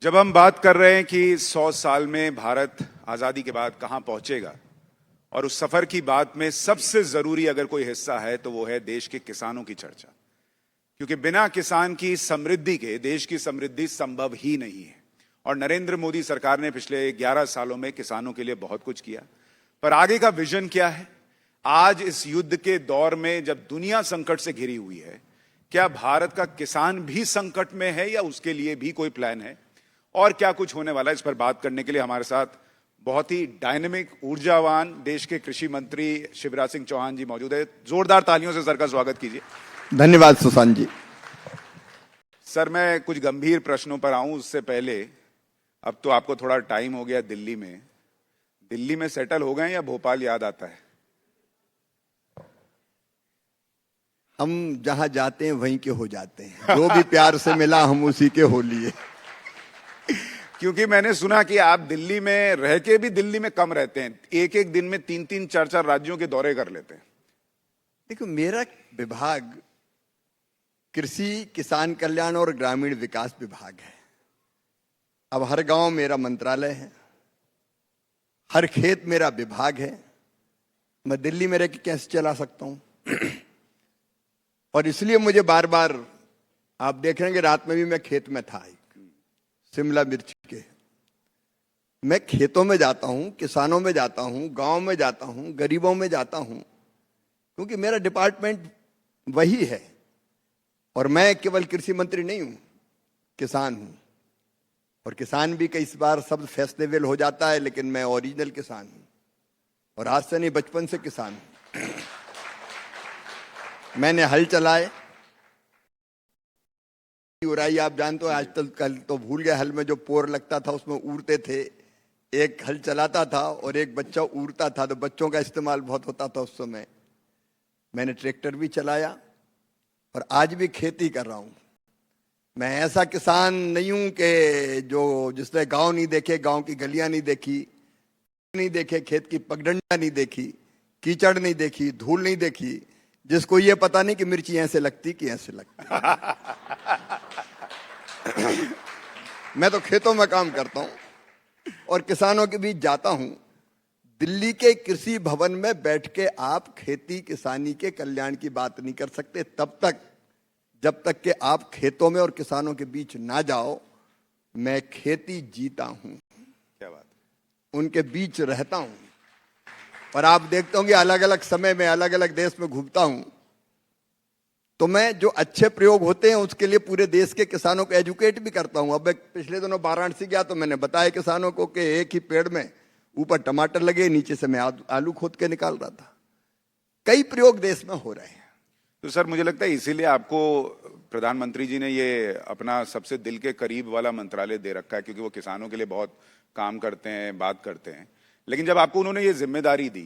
जब हम बात कर रहे हैं कि 100 साल में भारत आजादी के बाद कहां पहुंचेगा और उस सफर की बात में सबसे जरूरी अगर कोई हिस्सा है तो वो है देश के किसानों की चर्चा। क्योंकि बिना किसान की समृद्धि के देश की समृद्धि संभव ही नहीं है। और नरेंद्र मोदी सरकार ने पिछले 11 सालों में किसानों के लिए बहुत कुछ किया, पर आगे का विजन क्या है? आज इस युद्ध के दौर में जब दुनिया संकट से घिरी हुई है, क्या भारत का किसान भी संकट में है या उसके लिए भी कोई प्लान है? और क्या कुछ होने वाला है, इस पर बात करने के लिए हमारे साथ बहुत ही डायनेमिक, ऊर्जावान देश के कृषि मंत्री शिवराज सिंह चौहान जी मौजूद है। जोरदार तालियों से सर का स्वागत कीजिए। धन्यवाद सुशांत जी। सर, मैं कुछ गंभीर प्रश्नों पर आऊं उससे पहले, अब तो आपको थोड़ा टाइम हो गया दिल्ली में सेटल हो गए या भोपाल याद आता है? हम जहां जाते हैं वहीं के हो जाते हैं। जो भी प्यार से मिला हम उसी के हो लिए। क्योंकि मैंने सुना कि आप दिल्ली में रह के भी दिल्ली में कम रहते हैं, एक एक दिन में 3-3, 4-4 राज्यों के दौरे कर लेते हैं। देखो, मेरा विभाग कृषि, किसान कल्याण और ग्रामीण विकास विभाग है। अब हर गांव मेरा मंत्रालय है, हर खेत मेरा विभाग है। मैं दिल्ली में रह के कैसे चला सकता हूं? और इसलिए मुझे बार बार, आप देख रहे हैं कि रात में भी मैं खेत में था, शिमला मिर्च के। मैं खेतों में जाता हूं, किसानों में जाता हूं, गांव में जाता हूं, गरीबों में जाता हूं, क्योंकि मेरा डिपार्टमेंट वही है। और मैं केवल कृषि मंत्री नहीं हूं, किसान हूं। और किसान भी कई बार शब्द फैशनेबल हो जाता है, लेकिन मैं ओरिजिनल किसान हूं। और आज से नहीं, बचपन से किसान हूं। मैंने हल चलाए, उड़ाई, आप जानते हो। आज तक कल तो भूल गए, हल में जो पोर लगता था उसमें उड़ते थे। एक हल चलाता था और एक बच्चा उड़ता था, तो बच्चों का इस्तेमाल बहुत होता था उस समय। मैंने ट्रैक्टर भी चलाया और आज भी खेती कर रहा हूं। मैं ऐसा किसान नहीं हूं कि जिसने गांव नहीं देखे, गांव की गलियां नहीं देखी, नहीं देखे, खेत की पगडंडियां नहीं देखी, कीचड़ नहीं देखी, धूल नहीं देखी, जिसको ये पता नहीं कि मिर्ची ऐसे लगती कि ऐसे लगती। मैं तो खेतों में काम करता हूं और किसानों के बीच जाता हूं। दिल्ली के कृषि भवन में बैठ के आप खेती किसानी के कल्याण की बात नहीं कर सकते तब तक, जब तक कि आप खेतों में और किसानों के बीच ना जाओ। मैं खेती जीता हूं, क्या बात, उनके बीच रहता हूं। और आप देखते होंगे अलग अलग समय में अलग अलग देश में घूमता हूं, तो मैं जो अच्छे प्रयोग होते हैं उसके लिए पूरे देश के किसानों को एजुकेट भी करता हूं। अब पिछले दिनों वाराणसी गया तो मैंने बताया किसानों को कि एक ही पेड़ में ऊपर टमाटर लगे, नीचे से मैं आलू खोद के निकाल रहा था। कई प्रयोग देश में हो रहे हैं। तो सर, मुझे लगता है इसीलिए आपको प्रधानमंत्री जी ने ये अपना सबसे दिल के करीब वाला मंत्रालय दे रखा है, क्योंकि वो किसानों के लिए बहुत काम करते हैं, बात करते हैं। लेकिन जब आपको उन्होंने ये जिम्मेदारी दी,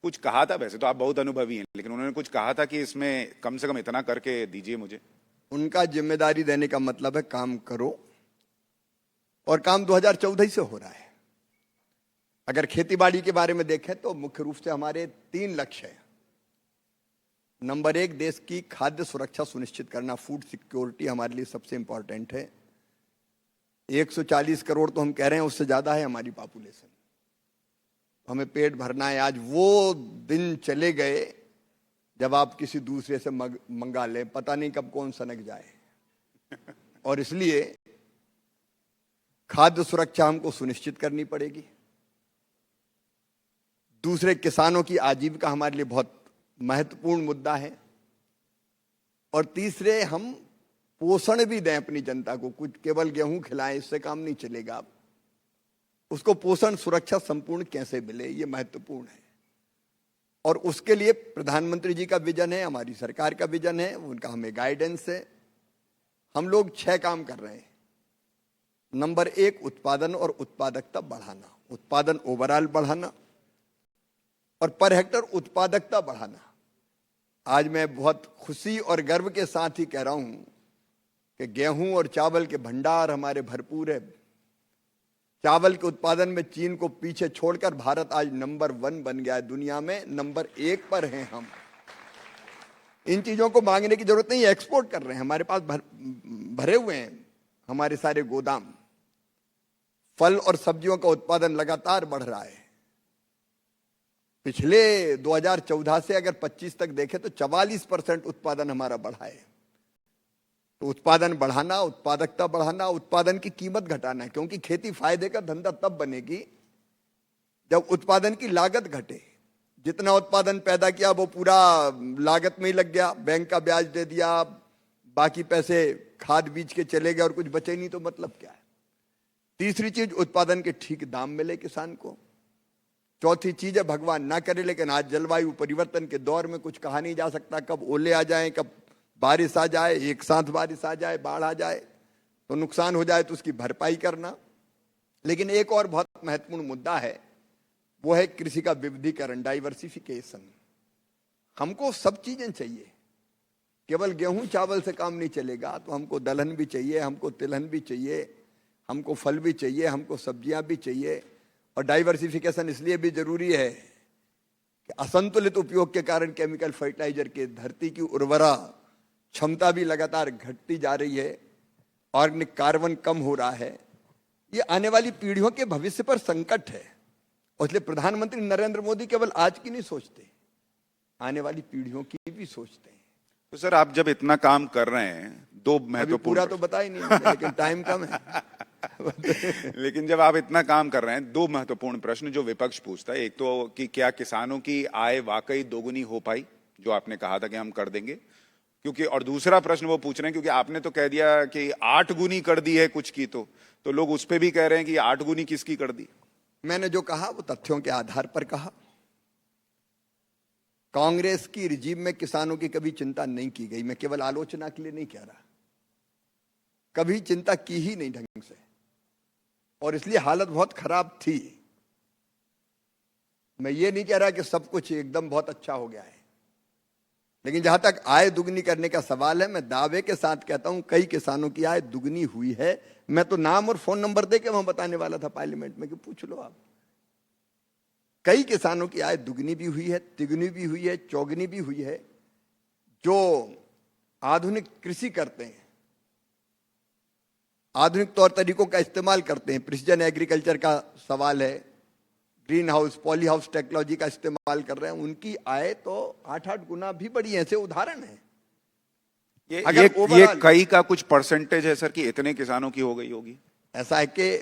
कुछ कहा था? वैसे तो आप बहुत अनुभवी हैं, लेकिन उन्होंने कुछ कहा था कि इसमें कम से कम इतना करके दीजिए मुझे? उनका जिम्मेदारी देने का मतलब है काम करो, और काम 2014 ही से हो रहा है। अगर खेतीबाड़ी के बारे में देखें तो मुख्य रूप से हमारे 3 लक्ष्य हैं। नंबर 1, देश की खाद्य सुरक्षा सुनिश्चित करना, फूड सिक्योरिटी हमारे लिए सबसे इंपॉर्टेंट है। 140 करोड़ तो हम कह रहे हैं, उससे ज्यादा है हमारी पॉपुलेशन। हमें पेट भरना है। आज वो दिन चले गए जब आप किसी दूसरे से मंगा लें, पता नहीं कब कौन सनक जाए। और इसलिए खाद्य सुरक्षा हमको सुनिश्चित करनी पड़ेगी। दूसरे, किसानों की आजीविका हमारे लिए बहुत महत्वपूर्ण मुद्दा है। और तीसरे, हम पोषण भी दें अपनी जनता को। कुछ केवल गेहूं खिलाएं इससे काम नहीं चलेगा। आप उसको पोषण सुरक्षा संपूर्ण कैसे मिले, ये महत्वपूर्ण है। और उसके लिए प्रधानमंत्री जी का विजन है, हमारी सरकार का विजन है, उनका हमें गाइडेंस है। हम लोग 6 काम कर रहे हैं। नंबर 1, उत्पादन और उत्पादकता बढ़ाना। उत्पादन ओवरऑल बढ़ाना और पर हेक्टर उत्पादकता बढ़ाना। आज मैं बहुत खुशी और गर्व के साथ ही कह रहा हूं कि गेहूं और चावल के भंडार हमारे भरपूर है। चावल के उत्पादन में चीन को पीछे छोड़कर भारत आज नंबर 1 बन गया है। दुनिया में नंबर 1 पर हैं हम। इन चीजों को मांगने की जरूरत नहीं है, एक्सपोर्ट कर रहे हैं। हमारे पास भरे हुए हैं हमारे सारे गोदाम। फल और सब्जियों का उत्पादन लगातार बढ़ रहा है। पिछले 2014 से अगर 25 तक देखें तो 44% उत्पादन हमारा बढ़ा है। तो उत्पादन बढ़ाना, उत्पादकता बढ़ाना, उत्पादन की कीमत घटाना है, क्योंकि खेती फायदे का धंधा तब बनेगी जब उत्पादन की लागत घटे। जितना उत्पादन पैदा किया वो पूरा लागत में ही लग गया, बैंक का ब्याज दे दिया, बाकी पैसे खाद बीज के चले गए और कुछ बचे नहीं, तो मतलब क्या है। तीसरी चीज, उत्पादन के ठीक दाम मिले किसान को। चौथी चीज है, भगवान ना करे लेकिन आज जलवायु परिवर्तन के दौर में कुछ कहा नहीं जा सकता, कब ओले आ जाएं, कब बारिश आ जाए, एक साथ बारिश आ जाए, बाढ़ आ जाए, तो नुकसान हो जाए तो उसकी भरपाई करना। लेकिन एक और बहुत महत्वपूर्ण मुद्दा है, वो है कृषि का विविधीकरण, डाइवर्सिफिकेशन। हमको सब चीजें चाहिए, केवल गेहूं चावल से काम नहीं चलेगा, तो हमको दलहन भी चाहिए, हमको तिलहन भी चाहिए, हमको फल भी चाहिए, हमको सब्जियां भी चाहिए। और डाइवर्सिफिकेशन इसलिए भी जरूरी है कि असंतुलित उपयोग के कारण केमिकल फर्टिलाइजर के धरती की उर्वरा क्षमता भी लगातार घटती जा रही है, ऑर्गेनिक कार्बन कम हो रहा है। ये आने वाली पीढ़ियों के भविष्य पर संकट है, और इसलिए प्रधानमंत्री नरेंद्र मोदी केवल आज की नहीं सोचते, आने वाली पीढ़ियों की भी सोचते हैं। तो सर, आप जब इतना काम कर रहे हैं, दो महत्वपूर्ण, पूरा तो बता ही नहीं मुझे, लेकिन टाइम कम है। लेकिन जब आप इतना काम कर रहे हैं, दो महत्वपूर्ण प्रश्न जो विपक्ष पूछता है, एक तो कि क्या किसानों की आय वाकई दोगुनी हो पाई, जो आपने कहा था कि हम कर देंगे, क्योंकि, और दूसरा प्रश्न वो पूछ रहे हैं क्योंकि आपने तो कह दिया कि 8 गुनी कर दी है कुछ की, तो लोग उस पर भी कह रहे हैं कि 8 गुनी किसकी कर दी। मैंने जो कहा वो तथ्यों के आधार पर कहा। कांग्रेस की रिजीम में किसानों की कभी चिंता नहीं की गई, मैं केवल आलोचना के लिए नहीं कह रहा, कभी चिंता की ही नहीं ढंग से, और इसलिए हालत बहुत खराब थी। मैं ये नहीं कह रहा कि सब कुछ एकदम बहुत अच्छा हो गया है, लेकिन जहां तक आय दुगनी करने का सवाल है, मैं दावे के साथ कहता हूं कई किसानों की आय दुगनी हुई है। मैं तो नाम और फोन नंबर देके वहां बताने वाला था पार्लियामेंट में कि पूछ लो आप। कई किसानों की आय दुगनी भी हुई है, तिगुनी भी हुई है, चौगुनी भी हुई है, जो आधुनिक कृषि करते हैं, आधुनिक तौर तरीकों का इस्तेमाल करते हैं। प्रिसीजन एग्रीकल्चर का सवाल है, green house, poly house technology का इस्तेमाल कर रहे हैं, उनकी आय तो 8-8 गुना भी बढ़ी है। ऐसे उदाहरण है। ये कई का कुछ परसेंटेज है सर कि इतने किसानों की हो गई होगी? ऐसा है कि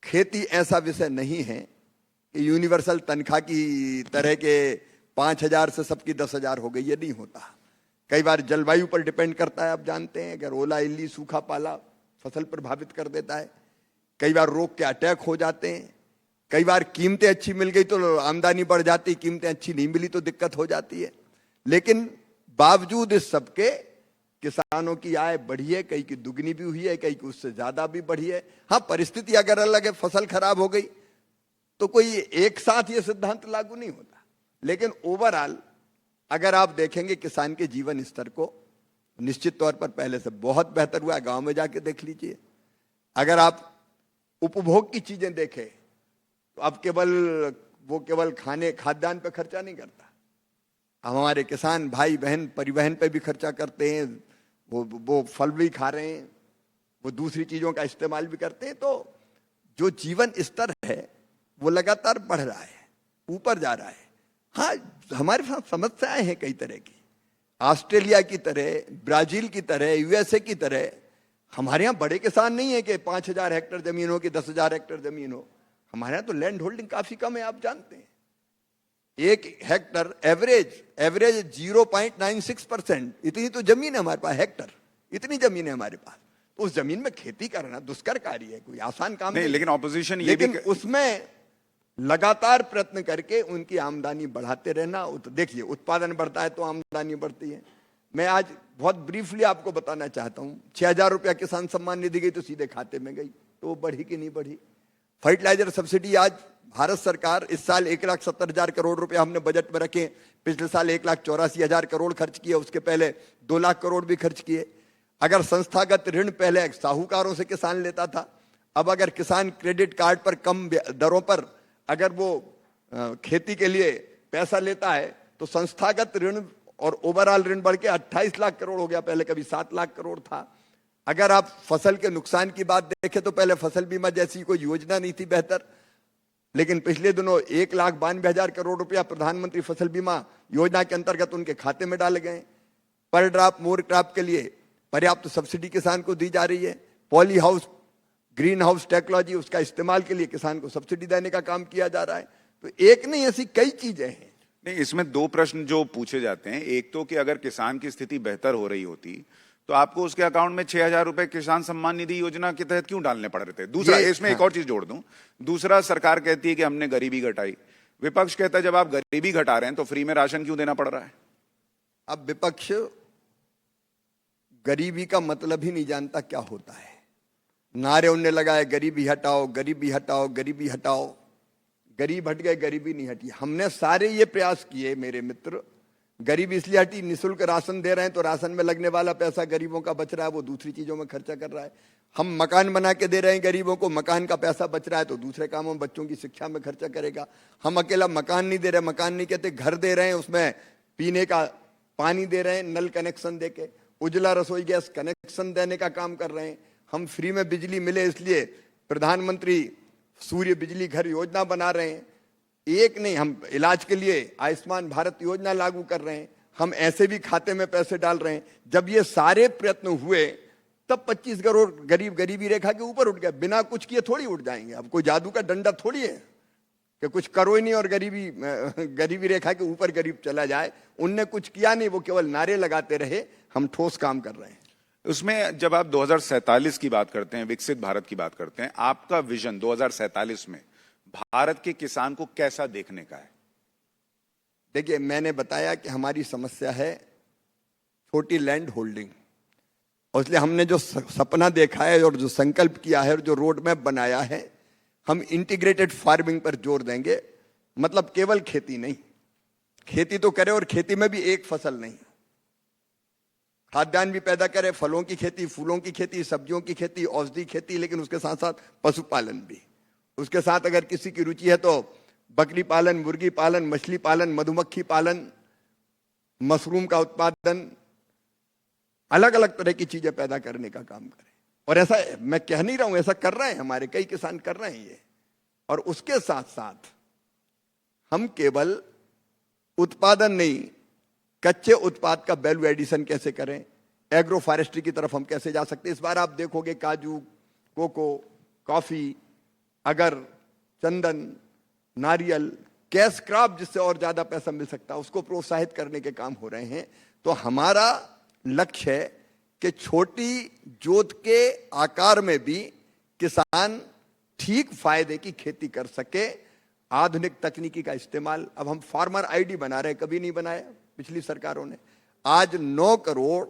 खेती ऐसा विषय नहीं है कि यूनिवर्सल तनख्वाह की तरह के 5,000 से सबकी 10,000 हो गई, ये नहीं होता। कई बार जलवायु पर डिपेंड करता है, आप जानते हैं, अगर ओला इल्ली सूखा पाला फसल प्रभावित कर देता है, कई बार रोग के अटैक हो जाते हैं, कई बार कीमतें अच्छी मिल गई तो आमदनी बढ़ जाती, कीमतें अच्छी नहीं मिली तो दिक्कत हो जाती है। लेकिन बावजूद इस सबके किसानों की आय बढ़ी है, कई की दुगनी भी हुई है, कई की उससे ज्यादा भी बढ़ी है। हाँ, परिस्थिति अगर अलग है, फसल खराब हो गई तो कोई एक साथ ये सिद्धांत लागू नहीं होता, लेकिन ओवरऑल अगर आप देखेंगे किसान के जीवन स्तर को, निश्चित तौर पर पहले से बहुत बेहतर हुआ है। गांव में जाके देख लीजिए, अगर आप उपभोग की चीजें देखें तो अब केवल खाने खाद्यान्न पे खर्चा नहीं करता, हमारे किसान भाई बहन परिवहन पे भी खर्चा करते हैं, वो फल भी खा रहे हैं, वो दूसरी चीजों का इस्तेमाल भी करते हैं। तो जो जीवन स्तर है वो लगातार बढ़ रहा है, ऊपर जा रहा है। हाँ, हमारे साथ समस्याएं हैं कई तरह की। ऑस्ट्रेलिया की तरह, ब्राजील की तरह, यूएसए की तरह हमारे यहाँ बड़े किसान नहीं है कि 5,000 हेक्टेयर जमीन हो कि 10,000 हेक्टेयर जमीन हो। हमारे यहाँ तो लैंड होल्डिंग काफी कम है, आप जानते हैं। 1 हेक्टर एवरेज 0.96%, इतनी तो जमीन है हमारे पास, हेक्टर इतनी जमीन है हमारे पास। तो उस जमीन में खेती करना दुष्कर कार्य है, कोई आसान काम नहीं। लेकिन ऑपोजिशन लेकिन उसमें लगातार प्रयत्न करके उनकी आमदनी बढ़ाते रहना। देखिए, उत्पादन बढ़ता है तो आमदनी बढ़ती है। मैं आज बहुत ब्रीफली आपको बताना चाहता हूं, 6,000 रुपया किसान सम्मान निधि गई तो सीधे खाते में गई, तो वो बढ़ी कि नहीं बढ़ी। फर्टिलाइजर सब्सिडी आज भारत सरकार इस साल 1,70,000 करोड़ रुपया हमने बजट में रखे, पिछले साल 1,84,000 करोड़ खर्च किए, उसके पहले 2 लाख करोड़ भी खर्च किए। अगर संस्थागत ऋण पहले साहूकारों से किसान लेता था, अब अगर किसान क्रेडिट कार्ड पर कम दरों पर अगर वो खेती के लिए पैसा लेता है तो संस्थागत ऋण और ओवरऑल ऋण बढ़ के 28 लाख करोड़ हो गया, पहले कभी 7 लाख करोड़ था। अगर आप फसल के नुकसान की बात देखें तो पहले फसल बीमा जैसी कोई योजना नहीं थी बेहतर, लेकिन पिछले दिनों 1,92,000 करोड़ रुपया प्रधानमंत्री फसल बीमा योजना के अंतर्गत उनके खाते में डाले गए। पर ड्रॉप मोर क्रॉप के लिए पर्याप्त सब्सिडी किसान को दी जा रही है। Poly house, green house technology, उसका इस्तेमाल के लिए किसान को सब्सिडी देने का काम किया जा रहा है। तो एक नहीं, ऐसी कई चीजें हैं। नहीं, इसमें दो प्रश्न जो पूछे जाते हैं, एक तो कि अगर किसान की स्थिति बेहतर हो रही होती तो आपको उसके अकाउंट में 6,000 रुपए किसान सम्मान निधि योजना के तहत क्यों डालने पड़ रहे थे? दूसरा, इसमें एक और चीज जोड़ दूं, दूसरा, सरकार कहती है कि हमने गरीबी घटाई, विपक्ष कहता है जब आप गरीबी घटा रहे हैं तो फ्री में राशन क्यों देना पड़ रहा है? अब विपक्ष गरीबी का मतलब ही नहीं जानता क्या होता है। नारे उनने लगाए, गरीबी हटाओ, गरीबी हटाओ, गरीबी हटाओ। गरीब हट गए, गरीबी नहीं हटी। हमने सारे ये प्रयास किए मेरे मित्र। गरीबी इसलिए हटी, निःशुल्क राशन दे रहे हैं तो राशन में लगने वाला पैसा गरीबों का बच रहा है, वो दूसरी चीजों में खर्चा कर रहा है। हम मकान बना के दे रहे हैं गरीबों को, मकान का पैसा बच रहा है तो दूसरे कामों में, बच्चों की शिक्षा में खर्चा करेगा। हम अकेला मकान नहीं दे रहे, मकान नहीं कहते, घर दे रहे हैं, उसमें पीने का पानी दे रहे हैं, नल कनेक्शन दे के, उज्ज्वला रसोई गैस कनेक्शन देने का काम कर रहे हैं। हम फ्री में बिजली मिले इसलिए प्रधानमंत्री सूर्य बिजली घर योजना बना रहे हैं। एक नहीं, हम इलाज के लिए आयुष्मान भारत योजना लागू कर रहे हैं। हम ऐसे भी खाते में पैसे डाल रहे हैं। जब ये सारे प्रयत्न हुए तब 25 करोड़ गरीब गरीबी रेखा के ऊपर उठ गए। बिना कुछ किए थोड़ी उठ जाएंगे। अब कोई जादू का डंडा थोड़ी है कि कुछ करो ही नहीं और गरीबी रेखा के ऊपर गरीब चला जाए। उनने कुछ किया नहीं, वो केवल नारे लगाते रहे। हम ठोस काम कर रहे हैं। उसमें जब आप 2047 की बात करते हैं, विकसित भारत की बात करते हैं, आपका विजन 2047 में भारत के किसान को कैसा देखने का है? देखिए, मैंने बताया कि हमारी समस्या है छोटी लैंड होल्डिंग, और इसलिए हमने जो सपना देखा है और जो संकल्प किया है और जो रोड मैप बनाया है, हम इंटीग्रेटेड फार्मिंग पर जोर देंगे। मतलब केवल खेती नहीं, खेती तो करे और खेती में भी एक फसल नहीं, खाद्यान्न भी पैदा करे, फलों की खेती, फूलों की खेती, सब्जियों की खेती, औषधि खेती, लेकिन उसके साथ साथ पशुपालन भी। उसके साथ अगर किसी की रुचि है तो बकरी पालन, मुर्गी पालन, मछली पालन, मधुमक्खी पालन, मशरूम का उत्पादन, अलग अलग तरह की चीजें पैदा करने का काम करें। और ऐसा मैं कह नहीं रहा हूं, ऐसा कर रहे हैं, हमारे कई किसान कर रहे हैं ये। और उसके साथ साथ हम केवल उत्पादन नहीं, कच्चे उत्पाद का वैल्यू एडिशन कैसे करें, एग्रो फॉरेस्ट्री की तरफ हम कैसे जा सकते हैं। इस बार आप देखोगे काजू, कोको, कॉफी, अगर, चंदन, नारियल, कैश क्रॉप, जिससे और ज्यादा पैसा मिल सकता है, उसको प्रोत्साहित करने के काम हो रहे हैं। तो हमारा लक्ष्य है कि छोटी जोत के आकार में भी किसान ठीक फायदे की खेती कर सके। आधुनिक तकनीकी का इस्तेमाल, अब हम फार्मर आईडी बना रहे हैं, कभी नहीं बनाया पिछली सरकारों ने। आज 9 करोड़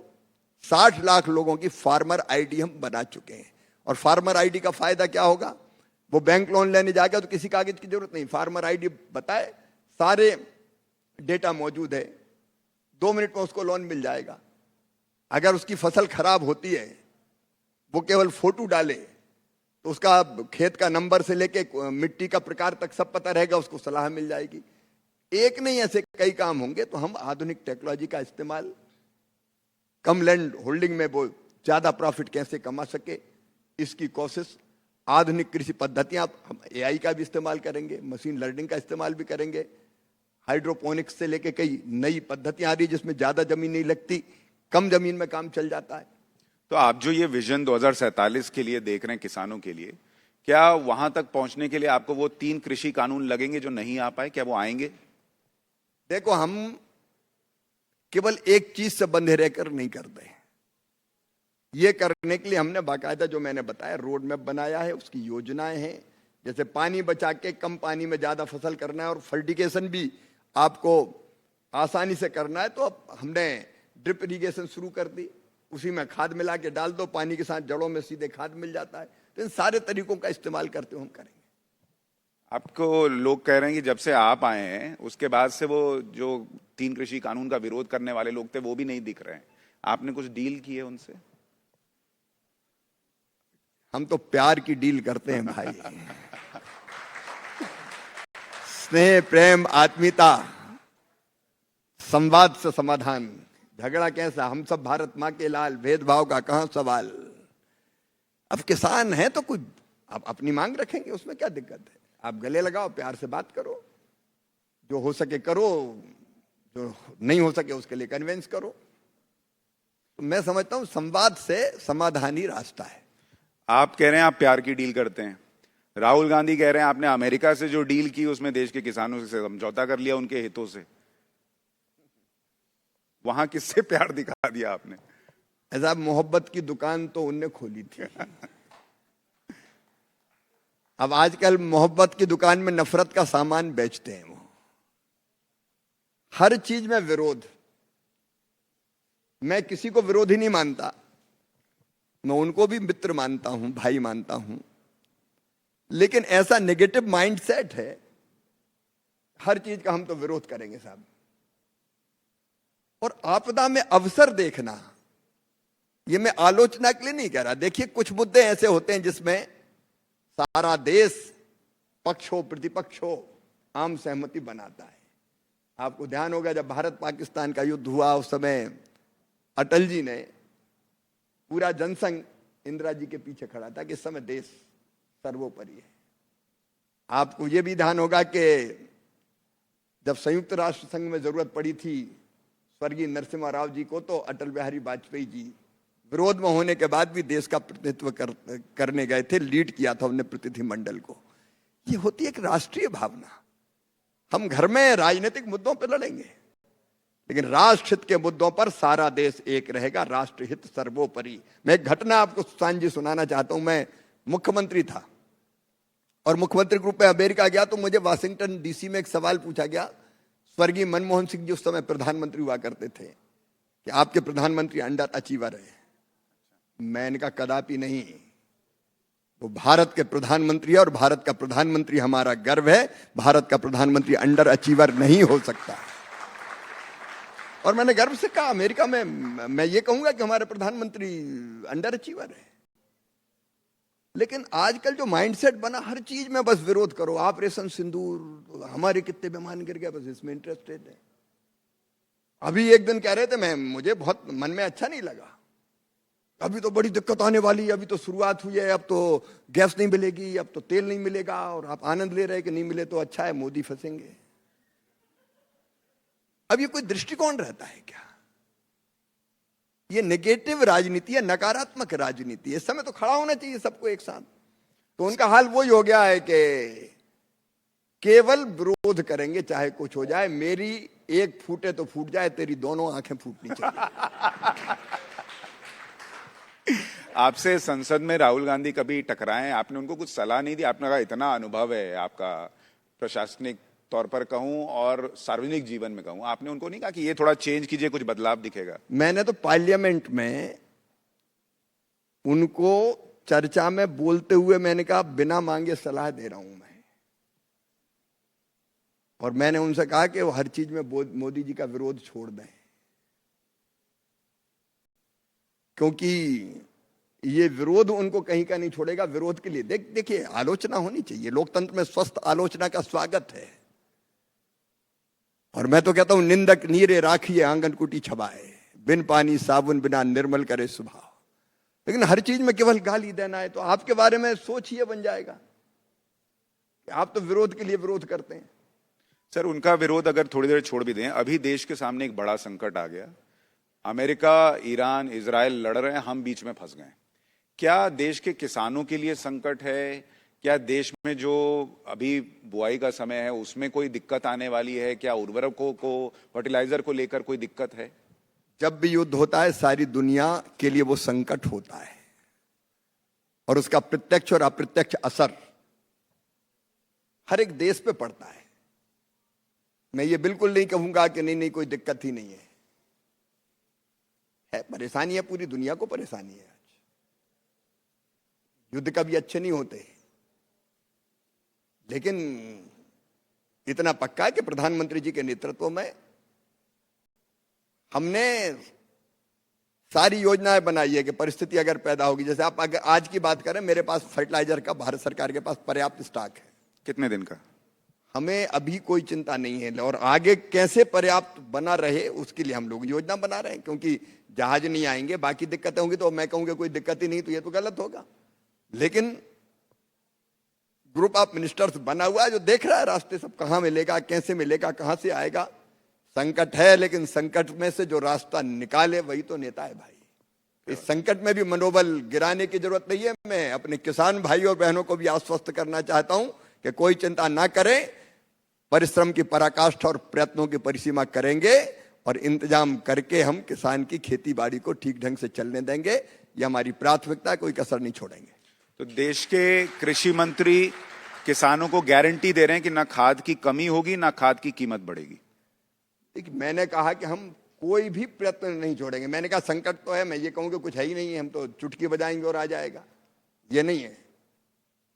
60 लाख लोगों की फार्मर आईडी हम बना चुके हैं। और फार्मर आईडी का फायदा क्या होगा? वो बैंक लोन लेने जाएगा तो किसी कागज की जरूरत नहीं, फार्मर आईडी बताए, सारे डेटा मौजूद है, 2 मिनट में उसको लोन मिल जाएगा। अगर उसकी फसल खराब होती है, वो केवल फोटो डाले तो उसका खेत का नंबर से लेके मिट्टी का प्रकार तक सब पता रहेगा, उसको सलाह मिल जाएगी। एक नहीं, ऐसे कई काम होंगे। तो हम आधुनिक टेक्नोलॉजी का इस्तेमाल, कम लैंड होल्डिंग में वो ज्यादा प्रॉफिट कैसे कमा सके, इसकी कोशिश, आधुनिक कृषि पद्धतियां, हम एआई का भी इस्तेमाल करेंगे, मशीन लर्निंग का इस्तेमाल भी करेंगे, हाइड्रोपोनिक्स से लेके कई नई पद्धतियां आ रही जिसमें ज्यादा जमीन नहीं लगती, कम जमीन में काम चल जाता है। तो आप जो ये विजन 2047 के लिए देख रहे हैं किसानों के लिए, क्या वहां तक पहुंचने के लिए आपको वो 3 कृषि कानून लगेंगे जो नहीं आ पाए, क्या वो आएंगे? देखो, हम केवल एक चीज से बंधे रहकर नहीं करते। ये करने के लिए हमने बाकायदा, जो मैंने बताया, रोड मैप बनाया है, उसकी योजनाएं हैं। जैसे पानी बचा के कम पानी में ज्यादा फसल करना है और फर्टिगेशन भी आपको आसानी से करना है, तो अब हमने ड्रिप इरिगेशन शुरू कर दी। उसी में खाद मिला के डाल दो, पानी के साथ जड़ों में सीधे खाद मिल जाता है। तो इन सारे तरीकों का इस्तेमाल करते हुए हम करेंगे। आपको लोग कह रहे हैं कि जब से आप आए हैं उसके बाद से वो जो 3 कृषि कानून का विरोध करने वाले लोग थे वो भी नहीं दिख रहे हैं। आपने कुछ डील की है उनसे? हम तो प्यार की डील करते हैं भाई। स्नेह, प्रेम, आत्मीयता, संवाद से समाधान। झगड़ा कैसा? हम सब भारत माँ के लाल, भेदभाव का कहां सवाल। अब किसान हैं तो कुछ आप अपनी मांग रखेंगे, उसमें क्या दिक्कत है? आप गले लगाओ, प्यार से बात करो, जो हो सके करो, जो नहीं हो सके उसके लिए कन्विंस करो। तो मैं समझता हूं संवाद से समाधान ही रास्ता है। आप कह रहे हैं आप प्यार की डील करते हैं, राहुल गांधी कह रहे हैं आपने अमेरिका से जो डील की उसमें देश के किसानों से समझौता कर लिया उनके हितों से। वहां किससे प्यार दिखा दिया आपने? ऐसा मोहब्बत की दुकान तो उनने खोली थी। अब आजकल मोहब्बत की दुकान में नफरत का सामान बेचते हैं वो। हर चीज में विरोध। मैं किसी को विरोधी नहीं मानता, मैं उनको भी मित्र मानता हूं, भाई मानता हूं, लेकिन ऐसा नेगेटिव माइंडसेट है, हर चीज का हम तो विरोध करेंगे साहब। और आपदा में अवसर देखना, ये मैं आलोचना के लिए नहीं कह रहा। देखिए कुछ मुद्दे ऐसे होते हैं जिसमें सारा देश पक्ष हो प्रतिपक्ष हो आम सहमति बनाता है। आपको ध्यान होगा जब भारत पाकिस्तान का युद्ध हुआ उस समय अटल जी ने पूरा जनसंघ इंदिरा जी के पीछे खड़ा था कि इस समय देश सर्वोपरि है। आपको यह भी ध्यान होगा कि जब संयुक्त राष्ट्र संघ में जरूरत पड़ी थी स्वर्गीय नरसिम्हा राव जी को, तो अटल बिहारी वाजपेयी जी विरोध में होने के बाद भी देश का प्रतिनिधित्व करने गए थे, लीड किया था उन्होंने प्रतिनिधि मंडल को। ये होती है एक राष्ट्रीय भावना। हम घर में राजनीतिक मुद्दों पर लड़ेंगे, लेकिन राष्ट्र हित के मुद्दों पर सारा देश एक रहेगा, राष्ट्र हित सर्वोपरि। मैं एक घटना आपको सुशांत जी सुनाना चाहता हूं। मैं मुख्यमंत्री था और मुख्यमंत्री के रूप में अमेरिका गया, तो मुझे वाशिंगटन डीसी में एक सवाल पूछा गया। स्वर्गीय मनमोहन सिंह जी उस समय प्रधानमंत्री हुआ करते थे कि आपके प्रधानमंत्री अंडर अचीवर है। मैंने कहा कदापि नहीं, वो भारत के प्रधानमंत्री है और भारत का प्रधानमंत्री हमारा गर्व है। भारत का प्रधानमंत्री अंडर अचीवर नहीं हो सकता। और मैंने गर्व से कहा अमेरिका में मैं ये कहूंगा कि हमारे प्रधानमंत्री अंडर अचीवर है। लेकिन आजकल जो माइंडसेट बना, हर चीज में बस विरोध करो। ऑपरेशन सिंदूर, हमारे कितने विमान गिर गए, बस इसमें इंटरेस्टेड है। अभी एक दिन कह रहे थे, मुझे बहुत मन में अच्छा नहीं लगा, अभी तो बड़ी दिक्कत आने वाली है, अभी तो शुरुआत हुई है, अब तो गैस नहीं मिलेगी, अब तो तेल नहीं मिलेगा, और आप आनंद ले रहे हैं कि नहीं मिले तो अच्छा है, मोदी फंसेंगे। अब ये कोई दृष्टिकोण रहता है क्या? ये नेगेटिव राजनीति है, नकारात्मक राजनीति है। इस समय तो खड़ा होना चाहिए सबको एक साथ। तो उनका हाल वही हो गया है कि केवल विरोध करेंगे चाहे कुछ हो जाए। मेरी एक फूटे तो फूट जाए, तेरी दोनों आंखें फूटनी चाहिए। आपसे संसद में राहुल गांधी कभी टकराए, आपने उनको कुछ सलाह नहीं दी? आपने कहा इतना अनुभव है आपका, प्रशासनिक तौर पर कहूं और सार्वजनिक जीवन में कहूं, आपने उनको नहीं कहा कि ये थोड़ा चेंज कीजिए, कुछ बदलाव दिखेगा? मैंने तो पार्लियामेंट में उनको चर्चा में बोलते हुए मैंने कहा बिना मांगे सलाह दे रहा हूं मैं। और मैंने उनसे कहा कि वो हर चीज में मोदी जी का विरोध छोड़ दें, क्योंकि ये विरोध उनको कहीं का नहीं छोड़ेगा। विरोध के लिए देखिए आलोचना होनी चाहिए, लोकतंत्र में स्वस्थ आलोचना का स्वागत है। और मैं तो कहता हूं निंदक नीरे राखिए आंगन कुटी छबाए, बिन पानी साबुन बिना निर्मल करे स्वभाव। लेकिन हर चीज में केवल गाली देना है तो आपके बारे में सोच ये बन जाएगा कि आप तो विरोध के लिए विरोध करते हैं। सर, उनका विरोध अगर थोड़ी देर छोड़ भी दें, अभी देश के सामने एक बड़ा संकट आ गया। अमेरिका, ईरान, इजराइल लड़ रहे हैं, हम बीच में फंस गए। क्या देश के किसानों के लिए संकट है? क्या देश में जो अभी बुआई का समय है उसमें कोई दिक्कत आने वाली है? क्या उर्वरकों को, फर्टिलाइजर को लेकर कोई दिक्कत है? जब भी युद्ध होता है सारी दुनिया के लिए वो संकट होता है, और उसका प्रत्यक्ष और अप्रत्यक्ष असर हर एक देश पे पड़ता है। मैं ये बिल्कुल नहीं कहूंगा कि नहीं कोई दिक्कत ही नहीं है, परेशानी है, पूरी दुनिया को परेशानी है। आज युद्ध कभी अच्छे नहीं होते, लेकिन इतना पक्का है कि प्रधानमंत्री जी के नेतृत्व में हमने सारी योजनाएं बनाई है कि परिस्थिति अगर पैदा होगी, जैसे आप अगर आज की बात करें, मेरे पास फर्टिलाइजर का भारत सरकार के पास पर्याप्त स्टॉक है। कितने दिन का? हमें अभी कोई चिंता नहीं है, और आगे कैसे पर्याप्त बना रहे उसके लिए हम लोग योजना बना रहे हैं। क्योंकि जहाज नहीं आएंगे, बाकी दिक्कतें होंगी, तो मैं कहूंगा कोई दिक्कत ही नहीं, तो ये तो गलत होगा। लेकिन ग्रुप ऑफ मिनिस्टर्स बना हुआ है जो देख रहा है रास्ते सब, कहां मिलेगा, कैसे मिलेगा, कहां से आएगा। संकट है, लेकिन संकट में से जो रास्ता निकाले वही तो नेता है भाई। इस संकट में भी मनोबल गिराने की जरूरत नहीं है। मैं अपने किसान भाई और बहनों को भी आश्वस्त करना चाहता हूं कि कोई चिंता ना करें, परिश्रम की पराकाष्ठा और प्रयत्नों की परिसीमा करेंगे और इंतजाम करके हम किसान की खेती बाड़ी को ठीक ढंग से चलने देंगे। ये हमारी प्राथमिकता है, कोई कसर नहीं छोड़ेंगे। तो देश के कृषि मंत्री किसानों को गारंटी दे रहे हैं कि ना खाद की कमी होगी ना खाद की कीमत बढ़ेगी। देखिए, मैंने कहा कि हम कोई भी प्रयत्न नहीं छोड़ेंगे। मैंने कहा संकट तो है, मैं ये कहूँ कि कुछ है ही नहीं है, हम तो चुटकी बजाएंगे और आ जाएगा, ये नहीं है।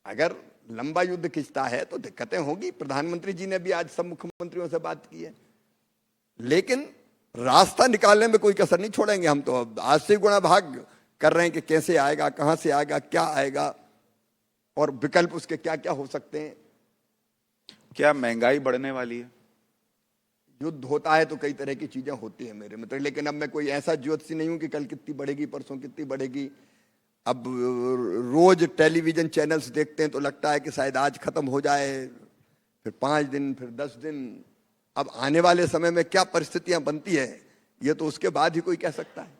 अगर लंबा युद्ध खिंचता है तो दिक्कतें होगी। प्रधानमंत्री जी ने भी आज सब मुख्यमंत्रियों से बात की है, लेकिन रास्ता निकालने में कोई कसर नहीं छोड़ेंगे। हम तो अब आज से गुणा भाग कर रहे हैं कि कैसे आएगा, कहां से आएगा, क्या आएगा और विकल्प उसके क्या क्या हो सकते हैं। क्या महंगाई बढ़ने वाली है? युद्ध होता है तो कई तरह की चीजें होती है मेरे मित्र, लेकिन अब मैं कोई ऐसा ज्योतिषी नहीं हूं कि कल कितनी बढ़ेगी, परसों कितनी बढ़ेगी। अब रोज टेलीविजन चैनल्स देखते हैं तो लगता है कि शायद आज खत्म हो जाए, फिर 5 दिन, फिर 10 दिन। अब आने वाले समय में क्या परिस्थितियां बनती है ये तो उसके बाद ही कोई कह सकता है।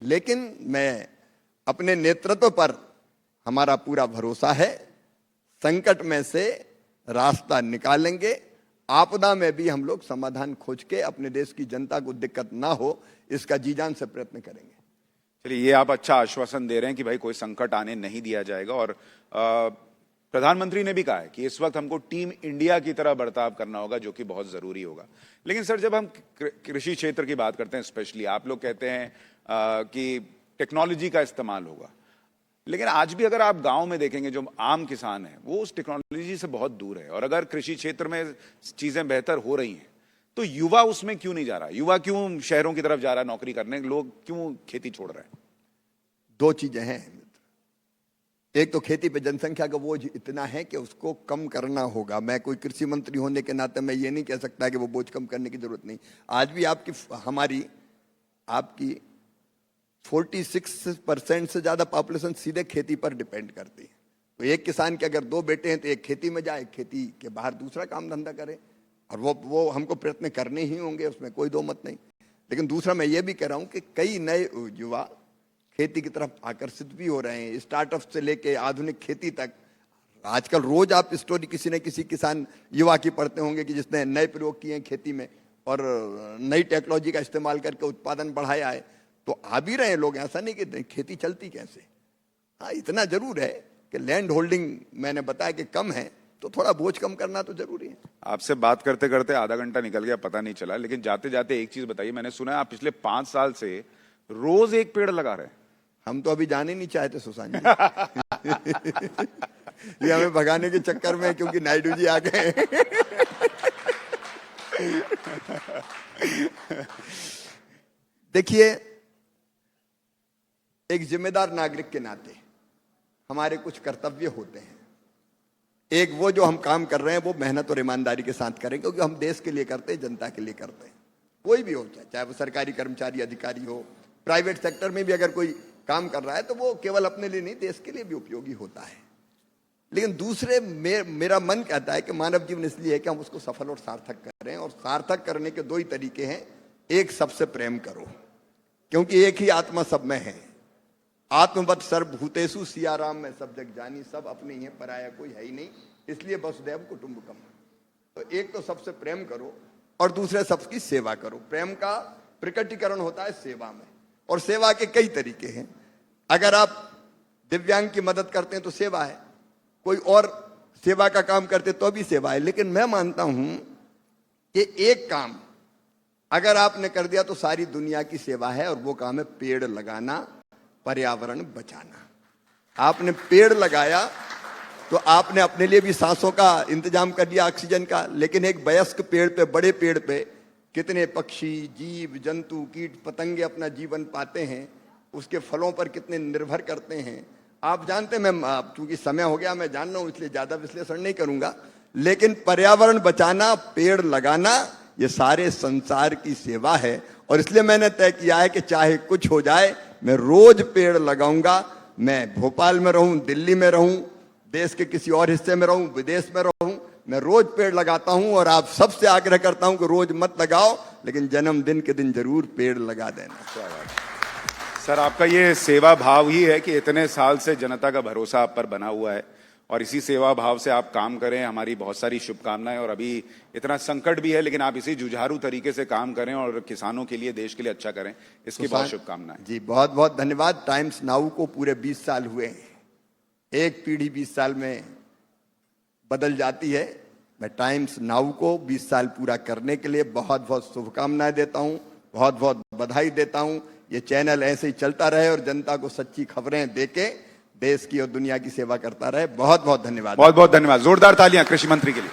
लेकिन मैं अपने नेतृत्व पर हमारा पूरा भरोसा है, संकट में से रास्ता निकालेंगे। आपदा में भी हम लोग समाधान खोज के अपने देश की जनता को दिक्कत ना हो इसका जी जान से प्रयत्न करेंगे। चलिए, ये आप अच्छा आश्वासन दे रहे हैं कि भाई कोई संकट आने नहीं दिया जाएगा। और प्रधानमंत्री ने भी कहा है कि इस वक्त हमको टीम इंडिया की तरह बर्ताव करना होगा, जो कि बहुत जरूरी होगा। लेकिन सर, जब हम कृषि क्षेत्र की बात करते हैं, स्पेशली आप लोग कहते हैं कि टेक्नोलॉजी का इस्तेमाल होगा, लेकिन आज भी अगर आप गांव में देखेंगे जो आम किसान है वो उस टेक्नोलॉजी से बहुत दूर है। और अगर कृषि क्षेत्र में चीजें बेहतर हो रही हैं तो युवा उसमें क्यों नहीं जा रहा? युवा क्यों शहरों की तरफ जा रहा है नौकरी करने? लोग क्यों खेती छोड़ रहे हैं? 2 चीजें हैं मित्र। एक तो खेती पे जनसंख्या का बोझ इतना है कि उसको कम करना होगा। मैं कोई कृषि मंत्री होने के नाते मैं ये नहीं कह सकता कि वो बोझ कम करने की जरूरत नहीं। आज भी आपकी 46% से ज्यादा पॉपुलेशन सीधे खेती पर डिपेंड करती है। तो एक किसान के अगर 2 बेटे हैं तो एक खेती में जाए, खेती के बाहर दूसरा काम धंधा करे, और वो हमको प्रयत्न करने ही होंगे, उसमें कोई दो मत नहीं। लेकिन दूसरा मैं ये भी कह रहा हूं कि कई नए युवा खेती की तरफ आकर्षित भी हो रहे हैं, स्टार्टअप से लेके आधुनिक खेती तक। आजकल रोज आप स्टोरी किसी न किसी किसान युवा की पढ़ते होंगे कि जिसने नए प्रयोग किए हैं खेती में और नई टेक्नोलॉजी का इस्तेमाल करके उत्पादन बढ़ाया है। तो आ भी रहे हैं लोग, ऐसा नहीं कि खेती चलती कैसे। हाँ, इतना जरूर है कि लैंड होल्डिंग मैंने बताया कि कम है, तो थोड़ा बोझ कम करना तो जरूरी है। आपसे बात करते करते आधा घंटा निकल गया, पता नहीं चला। लेकिन जाते जाते एक चीज बताइए, मैंने सुना है आप पिछले 5 साल से रोज एक पेड़ लगा रहे हैं। हम तो अभी जाने नहीं चाहते सुशांत जी। ये हमें भगाने के चक्कर में, क्योंकि नायडू जी आ गए। देखिए, एक जिम्मेदार नागरिक के नाते हमारे कुछ कर्तव्य होते हैं। एक वो जो हम काम कर रहे हैं वो मेहनत और ईमानदारी के साथ करें, क्योंकि हम देश के लिए करते हैं, जनता के लिए करते हैं। कोई भी हो, चाहे वो सरकारी कर्मचारी, अधिकारी हो, प्राइवेट सेक्टर में भी अगर कोई काम कर रहा है तो वो केवल अपने लिए नहीं, देश के लिए भी उपयोगी होता है। लेकिन दूसरे मेरा मन कहता है कि मानव जीवन इसलिए है कि हम उसको सफल और सार्थक करें, और सार्थक करने के 2 ही तरीके हैं। एक, सबसे प्रेम करो, क्योंकि एक ही आत्मा सब में है। आत्मवत सर्वभूतेषु सियाराम में सब जग जानी, सब अपने ही है, पराया कोई है ही नहीं, इसलिए वसुदैव कुटुंबकम। तो एक तो सबसे प्रेम करो और दूसरे सबकी सेवा करो। प्रेम का प्रकटीकरण होता है सेवा में, और सेवा के कई तरीके हैं। अगर आप दिव्यांग की मदद करते हैं तो सेवा है, कोई और सेवा का काम करते तो भी सेवा है। लेकिन मैं मानता हूं कि एक काम अगर आपने कर दिया तो सारी दुनिया की सेवा है, और वो काम है पेड़ लगाना, पर्यावरण बचाना। आपने पेड़ लगाया तो आपने अपने लिए भी सांसों का इंतजाम कर दिया, ऑक्सीजन का। लेकिन एक वयस्क पेड़ पे, बड़े पेड़ पे कितने पक्षी, जीव जंतु, कीट पतंगे अपना जीवन पाते हैं, उसके फलों पर कितने निर्भर करते हैं आप जानते हैं। मैं चूंकि समय हो गया, मैं जान रहा हूं, इसलिए ज्यादा विश्लेषण नहीं करूंगा। लेकिन पर्यावरण बचाना, पेड़ लगाना, ये सारे संसार की सेवा है। और इसलिए मैंने तय किया है कि चाहे कुछ हो जाए, मैं रोज पेड़ लगाऊंगा। मैं भोपाल में रहूं, दिल्ली में रहूं, देश के किसी और हिस्से में रहूं, विदेश में रहूं, मैं रोज पेड़ लगाता हूं। और आप सबसे आग्रह करता हूं कि रोज मत लगाओ, लेकिन जन्मदिन के दिन जरूर पेड़ लगा देना। सर, आपका ये सेवा भाव ही है कि इतने साल से जनता का भरोसा आप पर बना हुआ है और इसी सेवा भाव से आप काम करें। हमारी बहुत सारी शुभकामनाएं। और अभी इतना संकट भी है, लेकिन आप इसी जुझारू तरीके से काम करें और किसानों के लिए, देश के लिए अच्छा करें, इसकी बहुत शुभकामनाएं। जी, बहुत बहुत धन्यवाद। टाइम्स नाउ को पूरे 20 साल हुए हैं। एक पीढ़ी 20 साल में बदल जाती है। मैं टाइम्स नाउ को 20 साल पूरा करने के लिए बहुत बहुत शुभकामनाएं देता हूं, बहुत बहुत बधाई देता हूं। ये चैनल ऐसे ही चलता रहे और जनता को सच्ची खबरें देके देश की और दुनिया की सेवा करता रहे। बहुत बहुत धन्यवाद। बहुत बहुत धन्यवाद। जोरदार तालियां कृषि मंत्री के लिए।